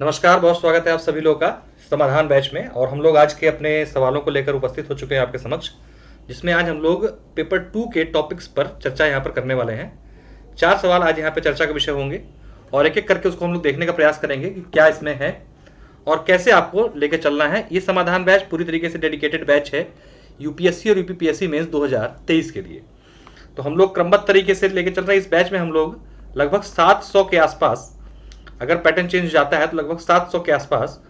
नमस्कार, बहुत स्वागत है आप सभी लोगों का समाधान बैच में। और हम लोग आज के अपने सवालों को लेकर उपस्थित हो चुके हैं आपके समक्ष, जिसमें आज हम लोग पेपर 2 के टॉपिक्स पर चर्चा यहाँ पर करने वाले हैं। 4 सवाल आज यहाँ पे चर्चा का विषय होंगे और एक एक करके उसको हम लोग देखने का प्रयास करेंगे कि क्या इसमें है और कैसे आपको लेके चलना है। ये समाधान बैच पूरी तरीके से डेडिकेटेड बैच है यूपीएससी और यूपीपीएससी मेंस 2023 के लिए। तो हम लोग क्रमबद्ध तरीके से लेके चल रहे हैं। इस बैच में हम लोग लगभग 700 के आसपास, अगर पैटर्न चेंज जाता है तो लगभग 700 के आसपास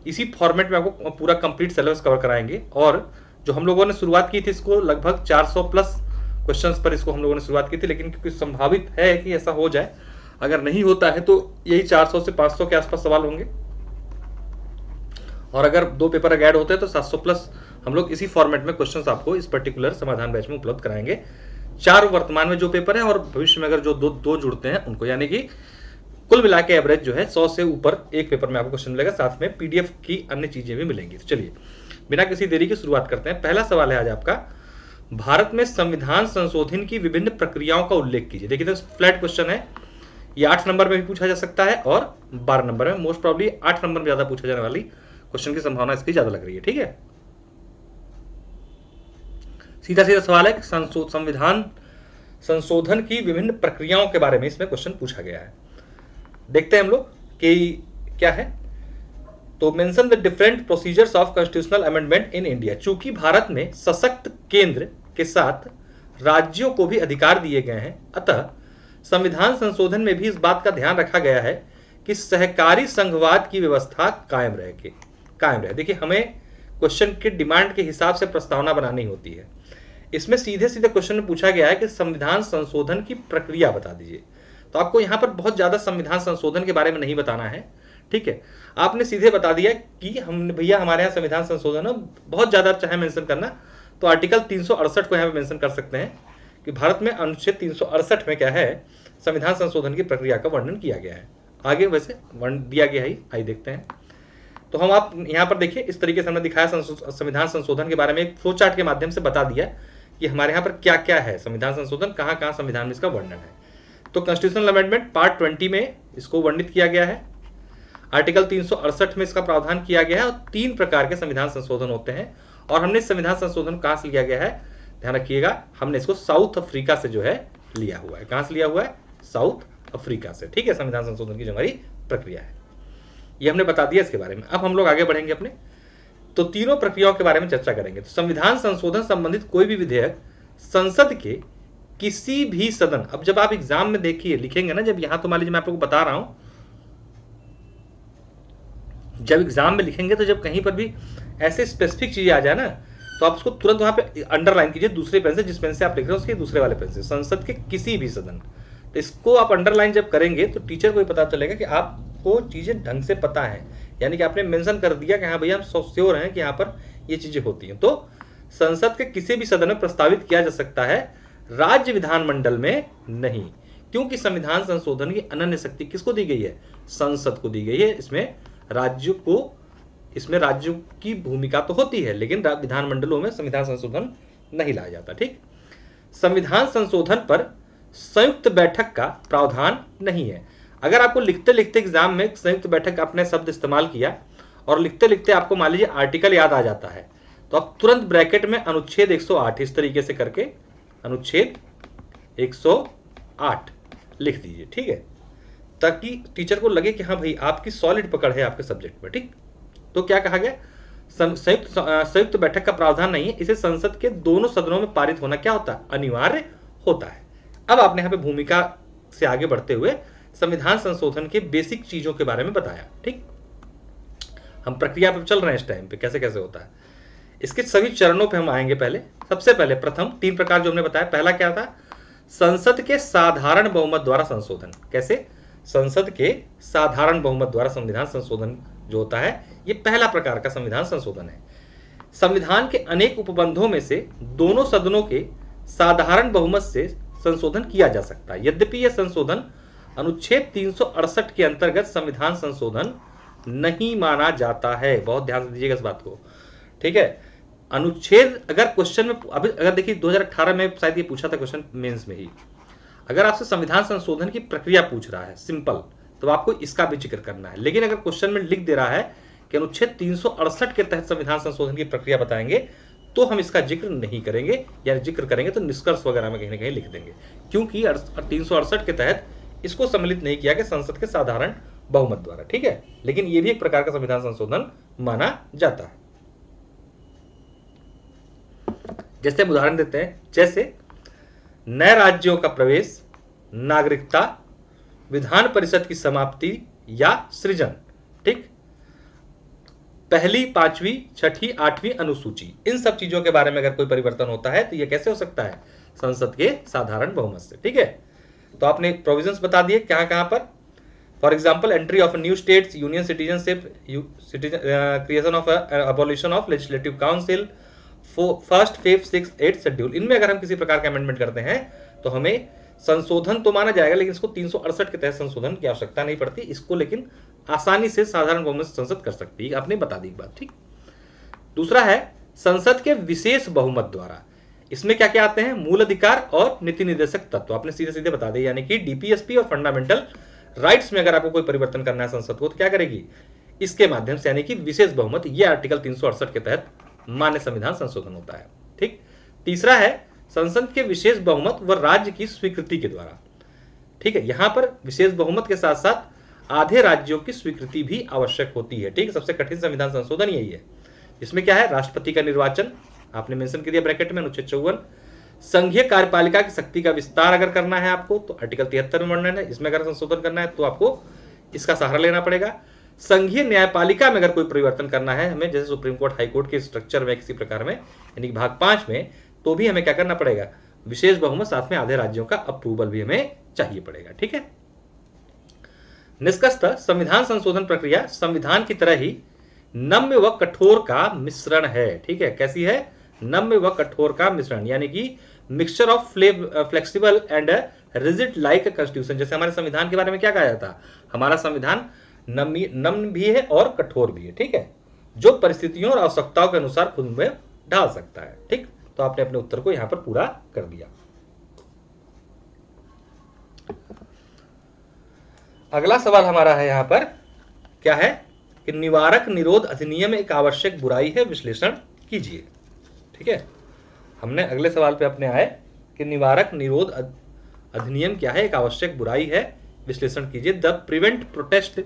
इसी फॉर्मेट में आपको पूरा कंप्लीट सिलेबस कवर कराएंगे। और जो हम लोगों ने शुरुआत की थी इसको लगभग 400 प्लस क्वेश्चंस पर इसको हम लोगों ने शुरुआत की थी, लेकिन क्योंकि संभावित है कि ऐसा हो जाए, अगर नहीं होता है तो यही 400 से 500 के आसपास सवाल होंगे। और अगर 2 पेपर ऐड होते हैं तो 700 प्लस हम लोग इसी फॉर्मेट में क्वेश्चंस आपको इस पर्टिकुलर समाधान बैच में उपलब्ध कराएंगे। 4 वर्तमान में जो पेपर है और भविष्य में अगर जो दो जुड़ते हैं उनको, यानी कि कुल मिला के एवरेज जो है 100 से ऊपर एक पेपर में आपको क्वेश्चन मिलेगा, साथ में पीडीएफ की अन्य चीजें भी मिलेंगी। तो चलिए बिना किसी देरी की शुरुआत करते हैं। पहला सवाल है आज आपका, भारत में संविधान संशोधन की विभिन्न प्रक्रियाओं का उल्लेख कीजिए। देखिए तो फ्लैट क्वेश्चन है, ये 8 नंबर में भी पूछा जा सकता है और 12 नंबर में, मोस्ट प्रॉब्ली 8 नंबर में ज्यादा पूछा जाने वाली क्वेश्चन की संभावना इसकी ज्यादा लग रही है। ठीक है, सीधा सीधा सवाल है कि संविधान संशोधन की विभिन्न प्रक्रियाओं के बारे में इसमें क्वेश्चन पूछा गया है। देखते हैं हम लोग कि क्या है। तो mention the different procedures of constitutional amendment in India. चूंकि भारत में सशक्त केंद्र के साथ राज्यों को भी अधिकार दिए गए हैं, अतः संविधान संशोधन में भी इस बात का ध्यान रखा गया है कि सहकारी संघवाद की व्यवस्था कायम रहे। देखिए, हमें क्वेश्चन के डिमांड के हिसाब से प्रस्तावना बनानी होती है। इसमें सीधे सीधे क्वेश्चन में पूछा गया है कि संविधान संशोधन की प्रक्रिया बता दीजिए। तो आपको यहां पर बहुत ज्यादा संविधान संशोधन के बारे में नहीं बताना है। ठीक है, आपने सीधे बता दिया कि हम भैया हमारे यहाँ संविधान संशोधन है। बहुत ज्यादा चाहे मेंशन करना तो आर्टिकल 368 को यहाँ पे मेंशन कर सकते हैं कि भारत में अनुच्छेद 368 में क्या है, संविधान संशोधन की प्रक्रिया का वर्णन किया गया है। आगे वैसे वर्णन दिया गया है, आइए देखते हैं। तो हम आप यहाँ पर देखिए, इस तरीके से हमने दिखाया संविधान संशोधन के बारे में एक फ्लो चार्ट के माध्यम से बता दिया कि हमारे यहाँ पर क्या क्या है संविधान संशोधन, कहाँ कहाँ संविधान में इसका वर्णन है। तो कॉन्स्टिट्यूशनल अमेंडमेंट पार्ट 20 में इसको वर्णित किया गया है। आर्टिकल 368 में इसका प्रावधान किया गया है और 3 प्रकार के संविधान संशोधन होते हैं। और हमने संविधान संशोधन कहां से लिया गया है, ध्यान रखिएगा, हमने इसको साउथ अफ्रीका से जो है लिया हुआ है। कहां से लिया हुआ है, साउथ अफ्रीका से। ठीक है, संविधान संशोधन की जो हमारी प्रक्रिया है ये हमने बता दिया इसके बारे में। अब हम लोग आगे बढ़ेंगे अपने, तो तीनों प्रक्रियाओं के बारे में चर्चा करेंगे। तो संविधान संशोधन संबंधित कोई भी विधेयक संसद के किसी भी सदन, अब जब आप एग्जाम में देखिए लिखेंगे ना, जब यहां तो मान लीजिए मैं आप लोगों को बता रहा हूं, जब एग्जाम में लिखेंगे तो जब कहीं पर भी ऐसे स्पेसिफिक चीजें आ जाए ना, तो आप उसको तुरंत वहां पे अंडरलाइन कीजिए दूसरे पेन से, जिस पेन से आप लिख रहे हो उसके दूसरे वाले पेन से, संसद के किसी भी सदन। तो इसको आप अंडरलाइन जब करेंगे तो टीचर को पता चलेगा कि आपको चीजें ढंग से पता है, यानी कि आपने मेंशन कर दिया कि हाँ भैया हम श्योर हैं कि यहाँ पर ये चीजें होती हैं। तो संसद के किसी भी सदन में प्रस्तावित किया जा सकता है, राज्य विधानमंडल में नहीं, क्योंकि संविधान संशोधन की अनन्य शक्ति किसको दी गई है, संसद को दी गई है। इसमें राज्यों की भूमिका तो होती है, लेकिन विधानमंडलों में संविधान संशोधन नहीं लाया जाता। ठीक, संविधान संशोधन पर संयुक्त बैठक का प्रावधान नहीं है। अगर आपको लिखते लिखते एग्जाम में संयुक्त बैठक का आपने शब्द इस्तेमाल किया और लिखते लिखते आपको मान लीजिए आर्टिकल याद आ जाता है, तो आप तुरंत ब्रैकेट में अनुच्छेद 108 इस तरीके से करके अनुच्छेद 108 लिख दीजिए। ठीक है, ताकि टीचर को लगे कि हाँ भाई आपकी सॉलिड पकड़ है आपके सब्जेक्ट में। ठीक, तो क्या कहा गया, संयुक्त बैठक का प्रावधान नहीं है, इसे संसद के दोनों सदनों में पारित होना क्या होता है, अनिवार्य होता है। अब आपने यहाँ पे भूमिका से आगे बढ़ते हुए संविधान संशोधन के बेसिक चीजों के बारे में बताया। ठीक, हम प्रक्रिया पर चल रहे हैं इस टाइम पे, कैसे कैसे होता है, इसके सभी चरणों पे हम आएंगे। पहले सबसे पहले प्रथम 3 प्रकार जो हमने बताया, पहला क्या था, संसद के साधारण बहुमत द्वारा संशोधन। कैसे, संसद के साधारण बहुमत द्वारा संविधान संशोधन जो होता है, ये पहला प्रकार का संविधान संशोधन है। संविधान के अनेक उपबंधों में से दोनों सदनों के साधारण बहुमत से संशोधन किया जा सकता है। यद्यपि यह संशोधन अनुच्छेद 368 के अंतर्गत संविधान संशोधन नहीं माना जाता है। बहुत ध्यान से दीजिएगा इस बात को। ठीक है, अनुच्छेद अगर क्वेश्चन में अभी अगर देखिए 2018 में शायद ये पूछा था क्वेश्चन मेंस में ही, अगर आपसे संविधान संशोधन की प्रक्रिया पूछ रहा है सिंपल, तो आपको इसका भी जिक्र करना है। लेकिन अगर क्वेश्चन में लिख दे रहा है कि अनुच्छेद 368 के तहत संविधान संशोधन की प्रक्रिया बताएंगे, तो हम इसका जिक्र नहीं करेंगे, या जिक्र करेंगे तो निष्कर्ष वगैरह में कहीं ना कहीं लिख देंगे, क्योंकि 368 के तहत इसको सम्मिलित नहीं किया कि संसद के साधारण बहुमत द्वारा। ठीक है, लेकिन यह भी एक प्रकार का संविधान संशोधन माना जाता है। जैसे हम उदाहरण देते हैं, जैसे नए राज्यों का प्रवेश, नागरिकता, विधान परिषद की समाप्ति या सृजन, ठीक, पहली, पांचवी, छठी, आठवीं अनुसूची, इन सब चीजों के बारे में अगर कोई परिवर्तन होता है तो यह कैसे हो सकता है? संसद के साधारण बहुमत से। ठीक है, तो आपने प्रोविजंस बता दिए कहां कहां पर। For example, entry of new states, union citizenship, creation of abolition of legislative council, first, fifth, six, 8 schedule, इनमें अगर हम किसी प्रकार का अमेंडमेंट करते हैं तो हमें संशोधन तो माना जाएगा, लेकिन इसको 368 के तहत संशोधन की आवश्यकता नहीं पड़ती। इसको लेकिन आसानी से साधारण बहुमत से संसद कर सकती है। आपने बता दी बात, ठीक। दूसरा है संसद के विशेष बहुमत द्वारा। इसमें क्या क्या आते हैं? मूल अधिकार और नीति निर्देशक तत्व, आपने सीधे सीधे बता दिए, यानी कि डीपीएसपी और फंडामेंटल राइट्स में अगर आपको कोई परिवर्तन करना है संसद को, तो क्या करेगी? इसके माध्यम से, यानी कि विशेष बहुमत। ये आर्टिकल 368 के तहत मान्य संविधान संशोधन होता है, ठीक। तीसरा है संसद के विशेष बहुमत व राज्य की स्वीकृति के द्वारा, ठीक है। यहां पर विशेष बहुमत के साथ साथ आधे राज्यों की स्वीकृति भी आवश्यक होती है, ठीक। सबसे कठिन संविधान संशोधन यही है। इसमें क्या है? राष्ट्रपति का निर्वाचन, आपने मेंशन कर दिया ब्रैकेट में, अनुच्छेद 54। संघीय कार्यपालिका की शक्ति का विस्तार अगर करना है आपको तो आर्टिकल 73 में वर्णन है, इसमें अगर संशोधन करना है तो आपको इसका सहारा लेना पड़ेगा। संघीय न्यायपालिका में अगर कोई परिवर्तन करना है हमें, जैसे सुप्रीम कोर्ट, हाई कोर्ट के स्ट्रक्चर में किसी प्रकार में, यानी भाग 5 में, तो भी हमें क्या करना पड़ेगा? विशेष बहुमत, साथ में आधे राज्यों का अप्रूवल भी हमें चाहिए पड़ेगा, ठीक है। निष्कर्षतः संविधान संशोधन प्रक्रिया संविधान की तरह ही नम्य व कठोर का मिश्रण है, ठीक है। कैसी है? नम्य व कठोर का मिश्रण, यानी कि mixture of flexible and rigid like constitution. जैसे हमारे संविधान के बारे में क्या कहा जाता? हमारा संविधान नम्य भी है और कठोर भी है, ठीक है, जो परिस्थितियों और आवश्यकताओं के अनुसार खुद में ढाल सकता है, ठीक। तो आपने अपने उत्तर को यहां पर पूरा कर दिया। अगला सवाल हमारा है यहां पर, क्या है कि निवारक निरोध अधिनियम एक आवश्यक बुराई है, विश्लेषण कीजिए, ठीक है। हमने अगले सवाल पे अपने आए कि निवारक निरोध अधिनियम क्या है? एक आवश्यक बुराई है, विश्लेषण कीजिए। The prevent protest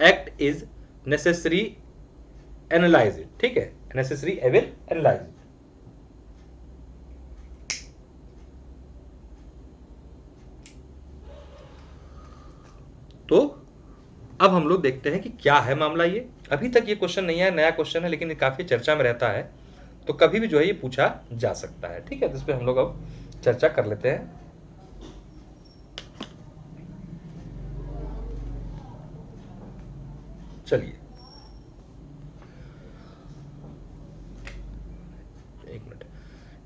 act is necessary analyse it, ठीक है, नेसेसरी एविल एनालाइज इट। तो अब हम लोग देखते हैं कि क्या है मामला। ये अभी तक ये क्वेश्चन नहीं है, नया क्वेश्चन है, लेकिन ये काफी चर्चा में रहता है, तो कभी भी जो है ये पूछा जा सकता है, ठीक है। तो इस पे हम लोग अब चर्चा कर लेते हैं। चलिए एक मिनट,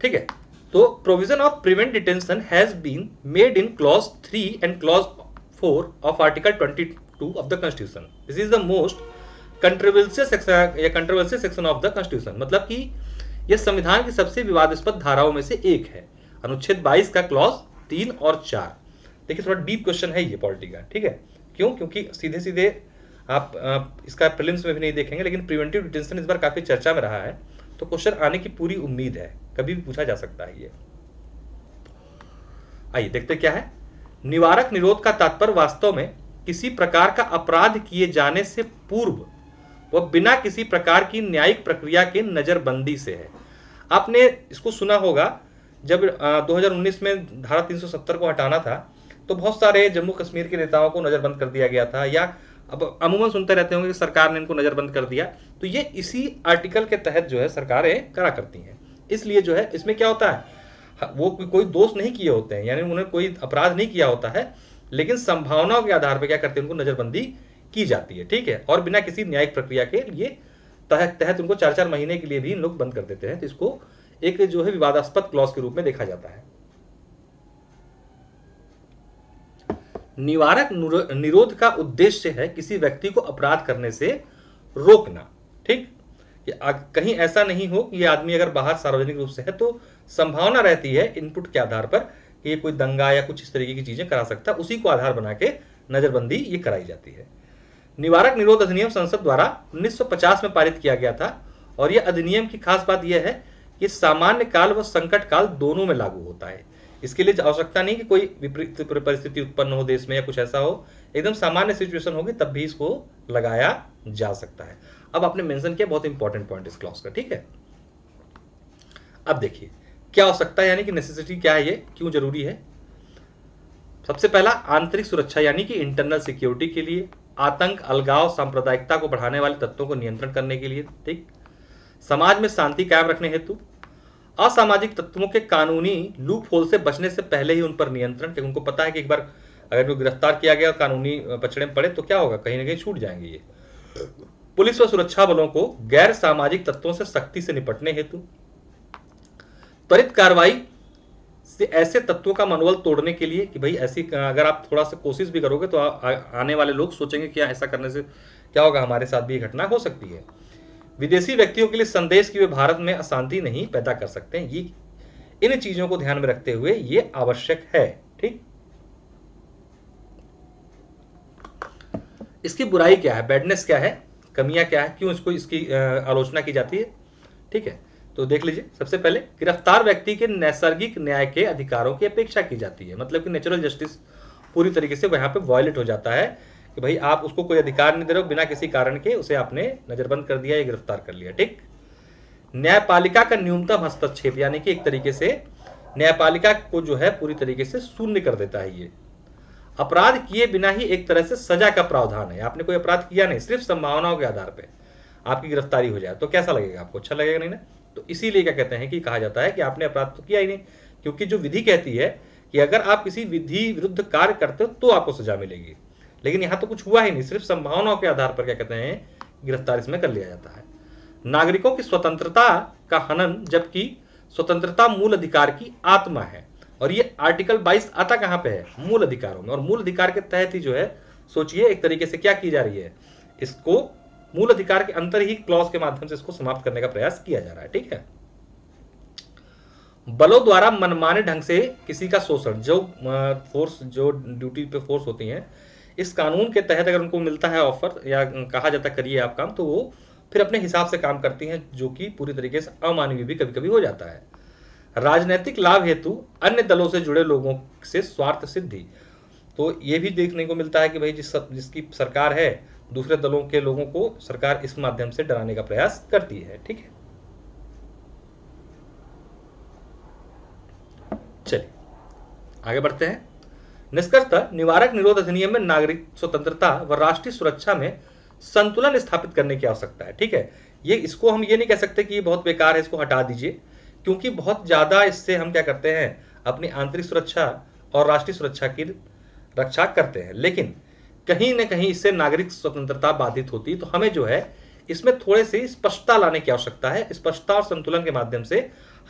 ठीक है। तो provision of prevent detention has been made in clause 3 and clause 4 of article 22 of the constitution. This is the most controversial section of the constitution. मतलब कि यह संविधान की सबसे विवादास्पद धाराओं में से एक है। अनुच्छेद 22 का क्लॉज 3 और 4। देखिए थोड़ा डीप क्वेश्चन है ये पॉलिटी का, ठीक है। क्यों? क्योंकि सीधे सीधे आप इसका प्रीलिम्स में भी नहीं देखेंगे, लेकिन प्रिवेंटिव डिटेंशन इस बार काफी चर्चा में रहा है, तो क्वेश्चन आने की पूरी उम्मीद है, कभी भी पूछा जा सकता है ये। आइए देखते क्या है। निवारक निरोध का तात्पर्य वास्तव में किसी प्रकार का अपराध किए जाने से पूर्व व बिना किसी प्रकार की न्यायिक प्रक्रिया के नजरबंदी से है। आपने इसको सुना होगा, जब 2019 में धारा 370 को हटाना था तो बहुत सारे जम्मू कश्मीर के नेताओं को नजरबंद कर दिया गया था, या अब अमूमन सुनते रहते होंगे कि सरकार ने इनको नजरबंद कर दिया। तो ये इसी आर्टिकल के तहत जो है सरकारें करा करती हैं। इसलिए जो है इसमें क्या होता है, वो कोई दोष नहीं किए होते हैं, यानी उन्होंने कोई अपराध नहीं किया होता है, लेकिन संभावनाओं के आधार पर क्या करते हैं, उनको नजरबंदी की जाती है, ठीक है। और बिना किसी न्यायिक प्रक्रिया के लिए तहत उनको 4-4 महीने के लिए भी इन लोग बंद कर देते हैं। तो इसको एक जो है विवादास्पद क्लॉज के रूप में देखा जाता है। निवारक निरोध का उद्देश्य है किसी व्यक्ति को अपराध करने से रोकना, ठीक। कहीं ऐसा नहीं हो कि ये आदमी अगर बाहर सार्वजनिक रूप से है तो संभावना रहती है इनपुट के आधार पर कि ये कोई दंगा या कुछ इस तरीके की चीजें करा सकता है, उसी को आधार बना के नजरबंदी ये कराई जाती है। निवारक निरोध अधिनियम संसद द्वारा 1950 में पारित किया गया था और यह अधिनियम की खास बात यह है कि सामान्य काल व संकट काल दोनों में लागू होता है। इसके लिए आवश्यकता नहीं कि कोई विपरीत परिस्थिति उत्पन्न हो देश में या कुछ ऐसा हो, एकदम सामान्य सिचुएशन होगी तब भी इसको लगाया जा सकता है। अब आपने मेंशन किया बहुत इंपॉर्टेंट पॉइंट इस क्लॉज का, ठीक है। अब देखिए क्या आवश्यकता है, यानी कि नेसेसिटी क्या है, ये क्यों जरूरी है। सबसे पहला आंतरिक सुरक्षा यानी कि इंटरनल सिक्योरिटी के लिए, आतंक, अलगाव, सांप्रदायिकता को बढ़ाने वाले तत्वों को नियंत्रण करने के लिए, ठीक, समाज में शांति कायम रखने हेतु, असामाजिक तत्वों के कानूनी लूप होल से बचने से पहले ही उन पर नियंत्रण, क्योंकि उनको पता है कि एक बार अगर वो गिरफ्तार किया गया कानूनी पचड़े में पड़े तो क्या होगा, कहीं ना कहीं छूट जाएंगे ये। पुलिस व सुरक्षा बलों को गैर सामाजिक तत्वों से सख्ती से निपटने हेतु, त्वरित कार्रवाई से ऐसे तत्वों का मनोबल तोड़ने के लिए कि भाई ऐसी अगर आप थोड़ा सा कोशिश भी करोगे तो आने वाले लोग सोचेंगे कि ऐसा करने से क्या होगा, हमारे साथ भी ये घटना हो सकती है। विदेशी व्यक्तियों के लिए संदेश कि वे भारत में अशांति नहीं पैदा कर सकते हैं, ये इन चीजों को ध्यान में रखते हुए ये आवश्यक है, ठीक। इसकी बुराई क्या है, बैडनेस क्या है, कमियां क्या है, क्यों इसको इसकी आलोचना की जाती है, ठीक है। तो देख लीजिए, सबसे पहले गिरफ्तार व्यक्ति के नैसर्गिक न्याय के अधिकारों की अपेक्षा की जाती है, मतलब कि नेचुरल जस्टिस पूरी तरीके से वहां पे वायलेट हो जाता है कि भाई आप उसको कोई अधिकार नहीं दे रहे हो, बिना किसी कारण के उसे आपने नजरबंद कर दिया या गिरफ्तार कर लिया, ठीक। न्यायपालिका का न्यूनतम हस्तक्षेप, यानी कि एक तरीके से न्यायपालिका को जो है पूरी तरीके से शून्य कर देता है ये। अपराध किए बिना ही एक तरह से सजा का प्रावधान है, आपने कोई अपराध किया नहीं, सिर्फ संभावनाओं के आधार पर आपकी गिरफ्तारी हो जाए तो कैसा लगेगा आपको, अच्छा लगेगा नहीं ना। तो इसीलिए क्या कहते हैं कि कहा जाता है कि आपने अपराध तो किया ही नहीं, क्योंकि जो विधि कहती है कि अगर आप किसी विधि विरुद्ध कार्य करते हो तो आपको सजा मिलेगी, लेकिन यहां तो कुछ हुआ ही नहीं, सिर्फ संभावनाओं के आधार पर क्या कहते हैं गिरफ्तार इसमें कर लिया जाता है। नागरिकों की स्वतंत्रता का हनन, जबकि स्वतंत्रता मूल अधिकार की आत्मा है, और ये आर्टिकल 22 आता कहां पे है, मूल अधिकारों में, और मूल अधिकार के तहत ही जो है सोचिए एक तरीके से क्या की जा रही है, इसको मूल अधिकार के अंतर ही क्लॉज के माध्यम से इसको समाप्त करने का प्रयास किया जा रहा है, ठीक है। बलों द्वारा मनमाने ढंग से किसी का शोषण, जो फोर्स जो ड्यूटी पे फोर्स होती है, इस कानून के तहत अगर उनको मिलता है ऑफर या कहा जाता है करिए आप काम, तो वो फिर अपने हिसाब से काम करती हैं, जो कि पूरी तरीके से अमानवीय भी कभी कभी हो जाता है। राजनीतिक लाभ हेतु अन्य दलों से जुड़े लोगों से स्वार्थ सिद्धि, तो ये भी देखने को मिलता है कि भाई जिसकी सरकार है, दूसरे दलों के लोगों को सरकार इस माध्यम से डराने का प्रयास करती है, ठीक है। चलिए आगे बढ़ते हैं। निष्कर्षतः निवारक निरोध अधिनियम में नागरिक स्वतंत्रता व राष्ट्रीय सुरक्षा में संतुलन स्थापित करने की आवश्यकता है, ठीक है। ये इसको हम ये नहीं कह सकते कि ये बहुत बेकार है, इसको हटा दीजिए, क्योंकि बहुत ज्यादा इससे हम क्या करते हैं, अपनी आंतरिक सुरक्षा और राष्ट्रीय सुरक्षा की रक्षा करते हैं, लेकिन कहीं न कहीं इससे नागरिक स्वतंत्रता बाधित होती है। तो हमें जो है इसमें थोड़े से स्पष्टता लाने की आवश्यकता है। स्पष्टता और संतुलन के माध्यम से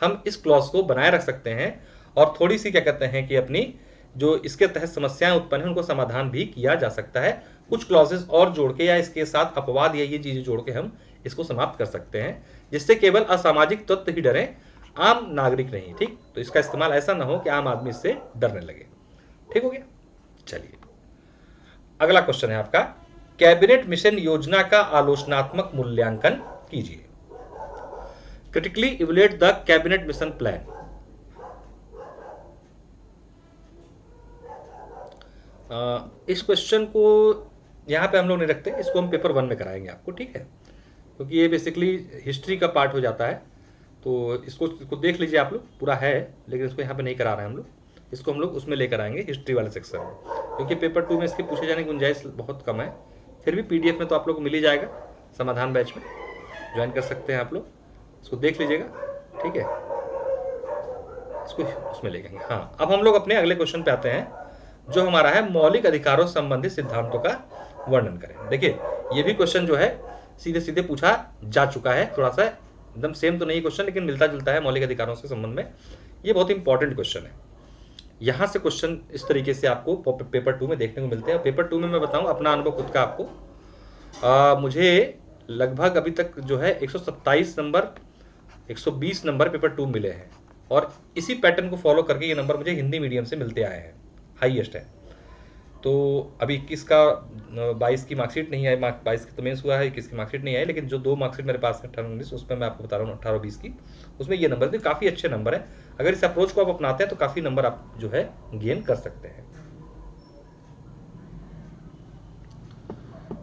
हम इस क्लॉज को बनाए रख सकते हैं और थोड़ी सी क्या कहते हैं कि अपनी जो इसके तहत समस्याएं उत्पन्न है उनको समाधान भी किया जा सकता है, कुछ क्लॉजेस और जोड़ के या इसके साथ अपवाद या ये चीजें जोड़ के हम इसको समाप्त कर सकते हैं, जिससे केवल असामाजिक तत्व ही डरे, आम नागरिक नहीं, ठीक। तो इसका इस्तेमाल ऐसा ना हो कि आम आदमी इससे डरने लगे, ठीक हो गया। चलिए अगला क्वेश्चन है आपका, कैबिनेट मिशन योजना का आलोचनात्मक मूल्यांकन कीजिए। Critically evaluate the cabinet mission plan. इस क्वेश्चन को यहां पे हम लोग नहीं रखते, इसको हम पेपर 1 में कराएंगे आपको, ठीक है, क्योंकि ये बेसिकली हिस्ट्री का पार्ट हो जाता है। तो इसको देख लीजिए आप लोग, पूरा है, लेकिन इसको यहाँ पे नहीं करा रहे हैं हम लोग, इसको हम लोग उसमें लेकर आएंगे हिस्ट्री वाले सेक्शन में, क्योंकि पेपर 2 में इसके पूछे जाने की गुंजाइश बहुत कम है। फिर भी पीडीएफ में तो आप लोग को मिल ही जाएगा, समाधान बैच में ज्वाइन कर सकते हैं आप लोग, इसको देख लीजिएगा, ठीक है, इसको उसमें ले जाएंगे। हाँ, अब हम लोग अपने अगले क्वेश्चन पे आते हैं, जो हमारा है मौलिक अधिकारों से संबंधित सिद्धांतों का वर्णन करें। देखिए ये भी क्वेश्चन जो है सीधे सीधे पूछा जा चुका है, थोड़ा सा एकदम सेम तो नहीं क्वेश्चन, लेकिन मिलता जुलता है मौलिक अधिकारों से संबंध में। ये बहुत इंपॉर्टेंट क्वेश्चन है, यहां से क्वेश्चन इस तरीके से आपको पेपर 2 में देखने को मिलते हैं। पेपर 2 में मैं बताऊं अपना अनुभव खुद का आपको, मुझे लगभग अभी तक जो है 127 नंबर 120 नंबर पेपर 2 मिले हैं, और इसी पैटर्न को फॉलो करके ये नंबर मुझे हिंदी मीडियम से मिलते आए हैं, हाईएस्ट है। तो अभी 21 का 22 की मार्कशीट नहीं आई, 22 की तो मेंस हुआ है, 21 की मार्कशीट नहीं आई, लेकिन जो 2 मार्कशीट मेरे पास है 18-19 उसमें मैं आपको बता रहा हूँ 18-20 की, उसमें ये नंबर थे, काफ़ी अच्छे नंबर है। अगर इस अप्रोच को आप अपनाते हैं तो काफ़ी नंबर आप जो है गेन कर सकते हैं।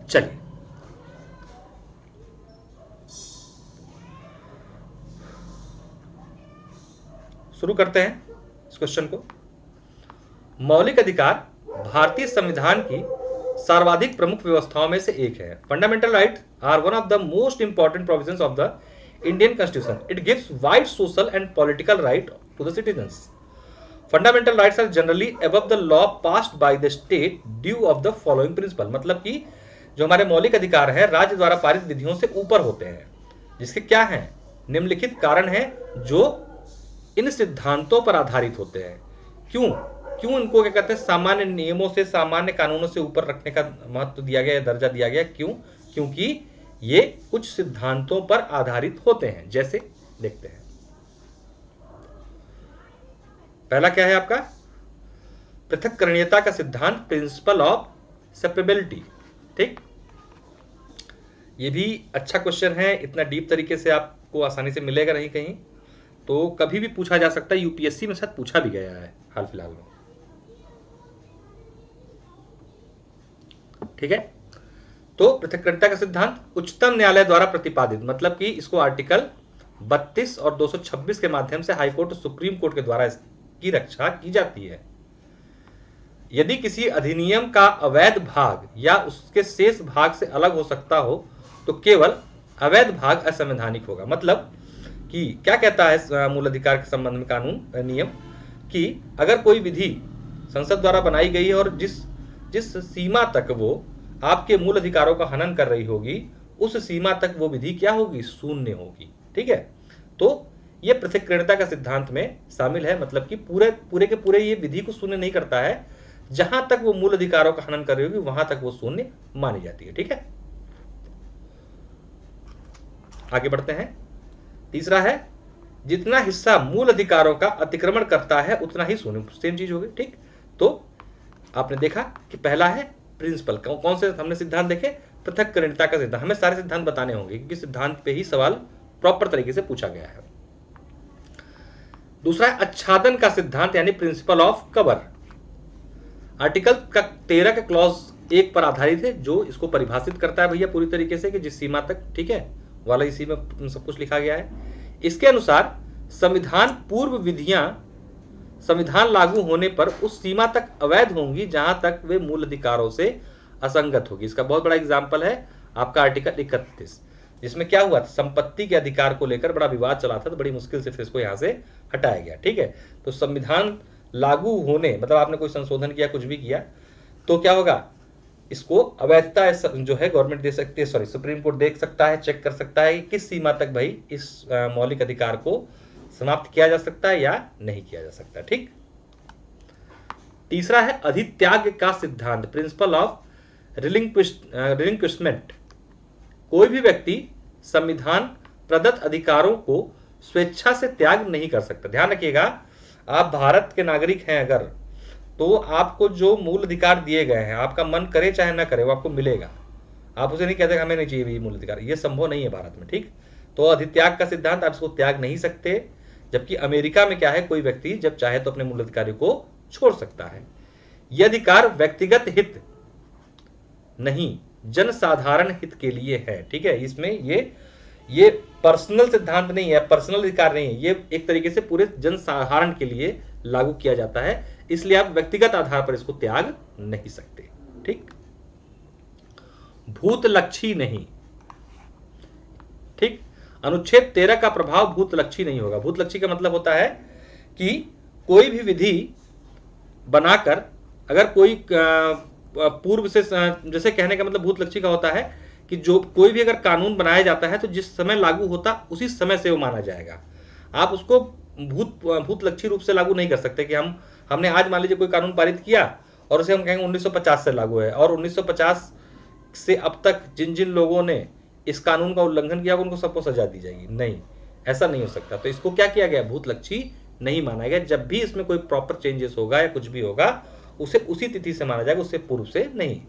चलिए शुरू करते हैं इस क्वेश्चन को। मौलिक अधिकार भारतीय संविधान की सर्वाधिक प्रमुख व्यवस्थाओं में से एक है। Fundamental right are one of the most important provisions of the Indian constitution. It gives wide social and political right to the citizens. Fundamental rights are generally above the law passed by the state due of the following principle. मतलब कि जो हमारे मौलिक अधिकार है राज्य द्वारा पारित विधियों से ऊपर होते हैं, जिसके क्या है निम्नलिखित कारण है जो इन सिद्धांतों पर आधारित होते हैं। क्यों क्यों इनको क्या कहते हैं सामान्य नियमों से, सामान्य कानूनों से ऊपर रखने का महत्व दिया गया, दर्जा दिया गया? क्यों? क्योंकि ये कुछ सिद्धांतों पर आधारित होते हैं। जैसे देखते हैं, पहला क्या है आपका पृथक्करणीयता का सिद्धांत, प्रिंसिपल ऑफ सेपरेबिलिटी। ठीक, ये भी अच्छा क्वेश्चन है, इतना डीप तरीके से आपको आसानी से मिलेगा नहीं कहीं, तो कभी भी पूछा जा सकता है, यूपीएससी में शायद पूछा भी गया है हाल फिलहाल में। ठीक है, तो पृथक्करणीयता का सिद्धांत उच्चतम न्यायालय द्वारा प्रतिपादित, मतलब कि इसको आर्टिकल 32 और 226 के माध्यम से हाईकोर्ट और सुप्रीम कोर्ट के द्वारा इसकी रक्षा की जाती है। यदि किसी अधिनियम का अवैध भाग या उसके शेष भाग से अलग हो सकता हो तो केवल अवैध भाग असंवैधानिक होगा। मतलब कि क्या कहता है मूल अधिकार के संबंध में कानून नियम कि अगर कोई विधि संसद द्वारा बनाई गई है और जिस सीमा तक वो आपके मूल अधिकारों का हनन कर रही होगी उस सीमा तक वो विधि क्या होगी, शून्य होगी। ठीक है, तो ये पृथक्करणीयता का सिद्धांत में शामिल है। मतलब कि पूरे के पूरे ये विधि को शून्य नहीं करता है, जहां तक वो मूल अधिकारों का हनन कर रही होगी वहां तक वो शून्य मानी जाती है। ठीक है, आगे बढ़ते हैं। तीसरा है जितना हिस्सा मूल अधिकारों का अतिक्रमण करता है उतना ही शून्य, सेम चीज होगी। ठीक, तो आपने देखा कि पहला है प्रिंसिपल, कौन से हमने सिद्धांत देखे, पृथक्करणीयता का सिद्धांत। हमें सारे सिद्धांत बताने होंगे क्योंकि सिद्धांत पे ही सवाल प्रॉपर तरीके से पूछा गया है। दूसरा है आच्छादन का सिद्धांत यानी प्रिंसिपल ऑफ कवर। आर्टिकल का 13 का क्लॉज 1 पर आधारित है जो इसको परिभाषित करता है भैया पूरी तरीके से कि जिस सीमा तक, ठीक है, वाला इसी में सब कुछ लिखा गया है। इसके अनुसार संविधान पूर्व विधियां संविधान लागू होने पर उस सीमा तक अवैध होंगी जहां तक वे मूल अधिकारों से असंगत होगी। इसका बहुत बड़ा एग्जाम्पल है आपका आर्टिकल 31, जिसमें क्या हुआ, संपत्ति के अधिकार को लेकर बड़ा विवाद चला था, तो बड़ी मुश्किल से फिर इसको यहां से हटाया गया। ठीक है, तो संविधान लागू होने मतलब आपने कोई संशोधन किया, कुछ भी किया, तो क्या होगा, इसको अवैधता जो है गवर्नमेंट दे सकती है, सॉरी सुप्रीम कोर्ट देख सकता है, चेक कर सकता है कि किस सीमा तक भाई इस मौलिक अधिकार को समाप्त किया जा सकता है या नहीं किया जा सकता। ठीक, तीसरा है अधित्याग का सिद्धांत, प्रिंसिपल ऑफ रिलिंक्विशमेंट। कोई भी व्यक्ति संविधान प्रदत्त अधिकारों को स्वेच्छा से त्याग नहीं कर सकता। ध्यान रखिएगा, आप भारत के नागरिक हैं अगर, तो आपको जो मूल अधिकार दिए गए हैं आपका मन करे चाहे ना करे वो आपको मिलेगा। आप उसे नहीं कहते हमें नहीं चाहिए मूल अधिकार, ये संभव नहीं है भारत में। ठीक, तो अधित्याग का सिद्धांत, आप इसको त्याग नहीं सकते। जबकि अमेरिका में क्या है, कोई व्यक्ति जब चाहे तो अपने मूल अधिकार को छोड़ सकता है। यह अधिकार व्यक्तिगत हित नहीं जनसाधारण हित के लिए है। ठीक है, इसमें ये पर्सनल सिद्धांत नहीं है, पर्सनल अधिकार नहीं है, ये एक तरीके से पूरे जनसाधारण के लिए लागू किया जाता है, इसलिए आप व्यक्तिगत आधार पर इसको त्याग नहीं सकते। ठीक, भूतलक्षी नहीं। ठीक, अनुच्छेद 13 का प्रभाव भूतलक्षी नहीं होगा। भूतलक्षी का मतलब होता है कि कोई भी विधि बनाकर अगर कोई पूर्व से, जैसे कहने का मतलब भूतलक्षी का होता है कि जो कोई भी अगर कानून बनाया जाता है तो जिस समय लागू होता उसी समय से वो माना जाएगा। आप उसको भूतलक्षी रूप से लागू नहीं कर सकते कि हमने आज मान लीजिए कोई कानून पारित किया और उसे हम कहेंगे 1950 से लागू है और 1950 से अब तक जिन जिन लोगों ने इस कानून का उल्लंघन किया उनको सबको सजा दी जाएगी। नहीं, ऐसा नहीं हो सकता। तो इसको क्या किया गया, भूतलक्षी नहीं माना गया। जब भी इसमें कोई प्रॉपर चेंजेस होगा या कुछ भी होगा उसे उसी तिथि से माना जाएगा, उससे पूर्व से नहीं।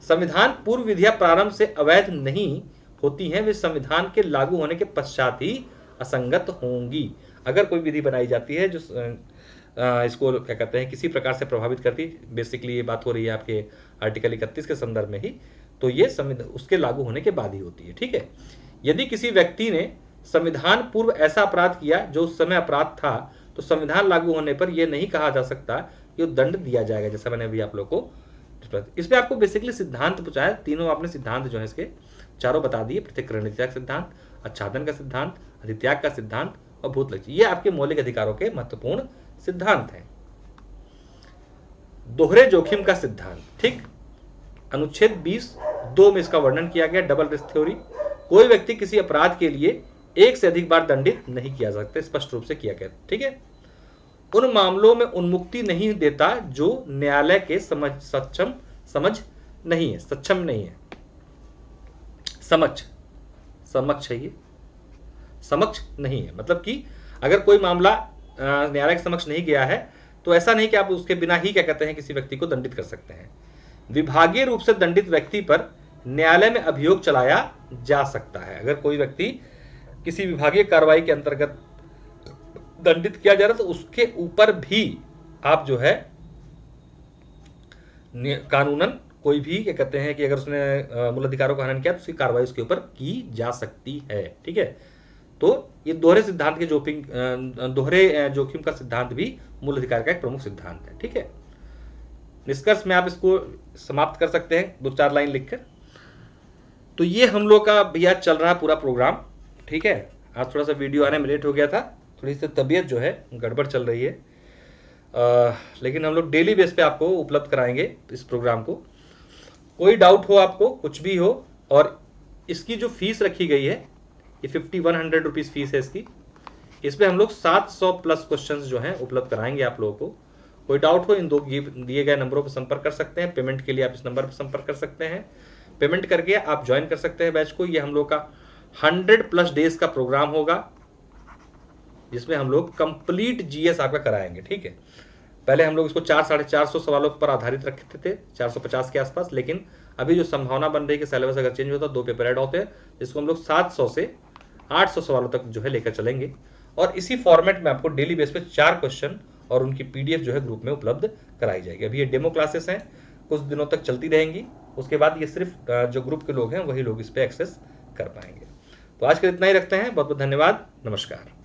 संविधान पूर्व विधियां प्रारंभ से अवैध नहीं होती हैं, वे संविधान के लागू होने के पश्चात ही असंगत होंगी। अगर कोई विधि बनाई जाती है जो इसको क्या कहते हैं किसी प्रकार से प्रभावित करती, बेसिकली ये बात हो रही है आपके आर्टिकल 31 के संदर्भ में ही, तो ये संविधान उसके लागू होने के बाद ही होती है। ठीक है, यदि किसी व्यक्ति ने संविधान पूर्व ऐसा अपराध किया जो उस समय अपराध था, तो संविधान लागू होने पर यह नहीं कहा जा सकता कि दंड दिया जाएगा, जैसा मैंने अभी आप लोग को इसमें आपको बेसिकली सिद्धांत पूछा है। तीनों आपने सिद्धांत जो है इसके चारों बता दिए, पृथक्करणिकता का सिद्धांत, आच्छादन का सिद्धांत, अधित्याग का सिद्धांत और भूत लक्ष्य, ये आपके मौलिक अधिकारों के महत्वपूर्ण सिद्धांत हैं। दोहरे जोखिम का सिद्धांत, ठीक, अनुच्छेद 20(2) में इसका वर्णन किया गया। डबल रिस्क थ्योरी, कोई व्यक्ति किसी अपराध के लिए एक से अधिक बार दंडित नहीं किया जा सकता, स्पष्ट रूप से किया गया। ठीक है, उन मामलों में उन्मुक्ति नहीं देता जो न्यायालय के सक्षम नहीं है, समक्ष नहीं है, मतलब कि अगर कोई मामला न्यायालय के समक्ष नहीं गया है तो ऐसा नहीं कि आप उसके बिना ही क्या कहते हैं किसी व्यक्ति को दंडित कर सकते हैं। विभागीय रूप से दंडित व्यक्ति पर न्यायालय में अभियोग चलाया जा सकता है। अगर कोई व्यक्ति किसी विभागीय कार्रवाई के अंतर्गत दंडित किया जा रहा है तो उसके ऊपर भी आप जो है कानूनन कोई भी क्या कहते हैं कि अगर उसने मूल अधिकारों का हनन किया तो उसकी कार्रवाई उसके ऊपर की जा सकती है। ठीक है, तो ये दोहरे जोखिम का सिद्धांत भी मूल अधिकार का एक प्रमुख सिद्धांत है। ठीक है, निष्कर्ष में आप इसको समाप्त कर सकते हैं 2-4 लाइन लिखकर। तो ये हम लोग का भैया चल रहा पूरा प्रोग्राम। ठीक है, आज थोड़ा सा वीडियो आने में लेट हो गया था, थोड़ी सी तबीयत जो है गड़बड़ चल रही है, लेकिन हम लोग डेली बेस पे आपको उपलब्ध कराएंगे इस प्रोग्राम को। कोई डाउट हो आपको, कुछ भी हो, और इसकी जो फीस रखी गई है ये 5100 रुपीज़ फीस है इसकी। इसमें हम लोग 700+ क्वेश्चंस जो हैं उपलब्ध कराएंगे आप लोगों को। कोई डाउट हो इन दो दिए गए नंबरों पर संपर्क कर सकते हैं। पेमेंट के लिए आप इस नंबर पर संपर्क कर सकते हैं। पेमेंट करके आप ज्वाइन कर सकते हैं बैच को। ये हम लोग का 100+ डेज का प्रोग्राम होगा जिसमें हम लोग कंप्लीट जीएस आपका कराएंगे। ठीक है, पहले हम लोग इसको 400-450 सवालों पर आधारित रखते थे, 450 के आसपास, लेकिन अभी जो संभावना बन रही है कि सिलेबस अगर चेंज होता है 2 पेपर ऐड होते हैं, जिसको हम लोग 700 से 800 सवालों तक जो है लेकर चलेंगे। और इसी फॉर्मेट में आपको डेली बेस पे 4 क्वेश्चन और उनकी पीडीएफ जो है ग्रुप में उपलब्ध कराई जाएगी। अभी ये डेमो क्लासेस हैं, कुछ दिनों तक चलती रहेंगी, उसके बाद ये सिर्फ जो ग्रुप के लोग हैं वही लोग इस पर एक्सेस कर पाएंगे। तो आज के इतना ही रखते हैं, बहुत बहुत धन्यवाद, नमस्कार।